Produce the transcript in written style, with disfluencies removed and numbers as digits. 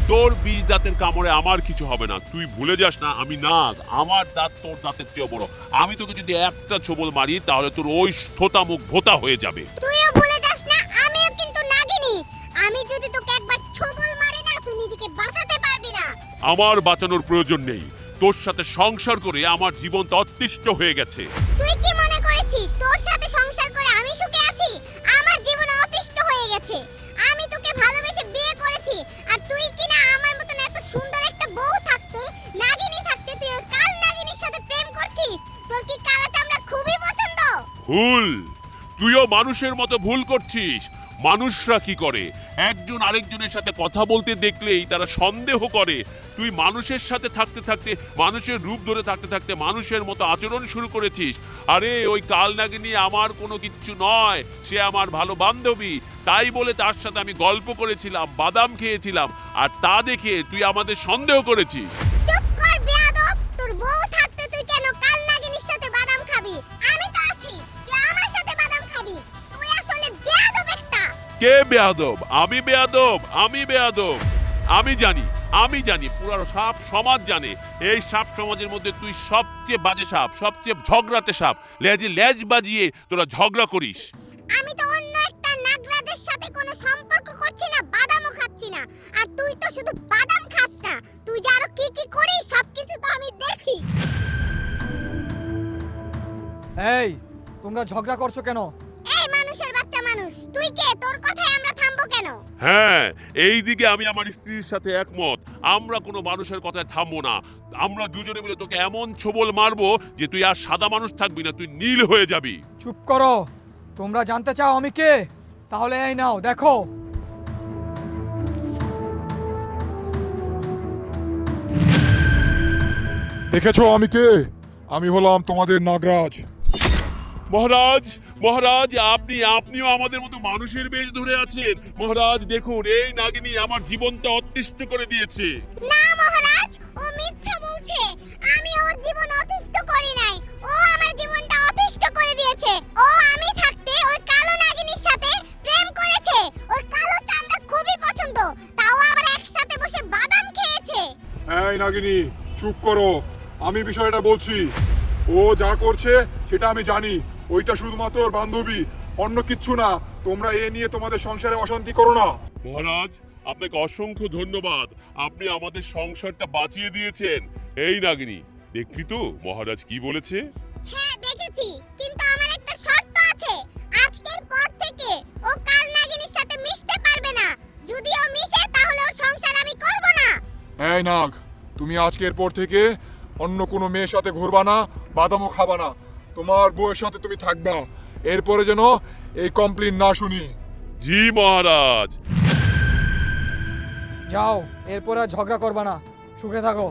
তোর ২০ দাঁতের কামড়ে আমার কিছু হবে না। তুই ভুলে যাস না আমি নাগ, আমার দাঁত তোর দাঁতের চেয়ে বড়। আমি তোকে যদি একটা ছোবল মারি তাহলে তোর ওই থোতা মুখ ভোতা হয়ে যাবে। তুইও ভুলে যাস না আমিও কিন্তু নাগিনী। আমি যদি তোকে একবার ছোবল মারি না তুই নিজেকে বাঁচাতে পারবি না। আমার বাঁচানোর প্রয়োজন নেই। তোর সাথে সংসার করে আমার জীবনটা অতিষ্ঠ হয়ে গেছে। তুই কি মনে করেছিস তোর সাথে সংসার করে আমি সুখে আছি? আমার জীবন অতিষ্ঠ হয়ে গেছে। আমি তোকে ভালোবেসে বিয়ে করেছি আর তুই কিনা আমার মতন এত সুন্দর একটা বউ থাকতে, নাগিনী থাকতে তুই ওই কাল নাগিনীর সাথে প্রেম করছিস। তোর কি কালা চামড়া খুবই পছন্দ? ভুল, তুইও মানুষের মতো ভুল করছিস। মানুষরা কি করে, একজন আরেকজনের সাথে কথা বলতে দেখলেই তারা সন্দেহ করে। তুই মানুষের সাথে থাকতে থাকতে, মানুষের রূপ ধরে থাকতে থাকতে মানুষের মতো আচরণ শুরু করেছিস। আরে ওই কালনাগিনী আমার কোনো কিচ্ছু নয়, সে আমার ভালো বান্ধবী। তাই বলে তার সাথে আমি গল্প করেছিলাম, বাদাম খেয়েছিলাম, আর তা দেখে তুই আমাদের সন্দেহ করেছিস। চুপ কর বেয়াদব। তোর বউ থাকতে তুই কেন কাল নাগিনীর সাথে বাদাম খাবি? আমি তো আছি, তুই আমার সাথে বাদাম খাবি। তুই আসলে বেয়াদব একটা। কে বেয়াদব? আমি বেয়াদব? আমি বেয়াদব? আমি জানি পুরো সাপ সমাজ জানে। এই সাপ সমাজের মধ্যে তুই সবচেয়ে বাজে সাপ, সবচেয়ে ঝগড়াটে সাপ। লেজে লেজ বাজিয়ে তোরা ঝগড়া করিস। আমি তো অন্য একটা নাগরাজের সাথে কোনো সম্পর্ক করছি না, বাদামও খাচ্ছি না। আর তুই তো শুধু বাদাম খাস না, তুই যে আরো কি কি করিস সবকিছু তো আমি দেখি। এই, তোমরা ঝগড়া করছো কেন? এই মানুষের বাচ্চা মানুষ, তুই কে? তোর কথায় আমরা থামবো কেন? হ্যাঁ, এই দিকে আমি আমার স্ত্রীর সাথে একমত। আমরা কোনো মানুষের কথায় থামবো না। আমরা দুজনে মিলে তোকে এমন ছোবল মারবো যে তুই আর সাদা মানুষ থাকবি না, তুই নীল হয়ে যাবি। চুপ করো। তোমরা জানতে চাও আমি কে? তাহলে এই নাও দেখো। দেখেছো আমি কে? আমি হলাম তোমাদের নাগরাজ। মহারাজ, মহারাজ, আপনিও আমাদের মতো মানুষের বেশ ধরে আছেন। মহারাজ দেখুন, এই নাগিনী আমার জীবনটা অতিষ্ঠ করে দিয়েছে। না মহারাজ, ও মিথ্যা বলছে। আমি ওর জীবন অতিষ্ঠ করি নাই, ও আমার জীবনটা অতিষ্ঠ করে দিয়েছে। ও আমি থাকতে ওই কালো নাগিনীর সাথে প্রেম করেছে। ওর কালো চামড়া খুবই পছন্দ, তাও আবার একসাথে বসে বাদাম খেয়েছে। এই নাগিনী, চুপ করো। আমি বিষয়টা বলছি। ও যা করছে সেটা আমি জানি। ওইটা শুধুমাত্র ওর বান্ধবী, অন্য কিচ্ছু না। তোমরা এ নিয়ে তোমাদের সংসারে অশান্তি করো না। মহারাজ, আপনাকে অসংখ্য ধন্যবাদ। আপনি আমাদের সংসারটা বাঁচিয়ে দিয়েছেন। এই নাগিনী, দেখলি তো মহারাজ কি বলেছে? হ্যাঁ দেখেছি, কিন্তু আমার একটা শর্ত আছে। আজকের পর থেকে ও কাল নাগিনীর সাথে মিশতে পারবে না। যদি ও মিশে তাহলে ওর সংসার আমি করব না। এই নাগ, তুমি আজকের পর থেকে অন্য কোনো মেয়ের সাথে ঘুরবা না, বাদামও খাবা না। তোমার বউয়ের সাথে তুমি থাকবা। এরপরে যেন এই কমপ্লেন না শুনি। জি মহারাজ। যাও, এরপর আর ঝগড়া করবা না। সুখে থাকো।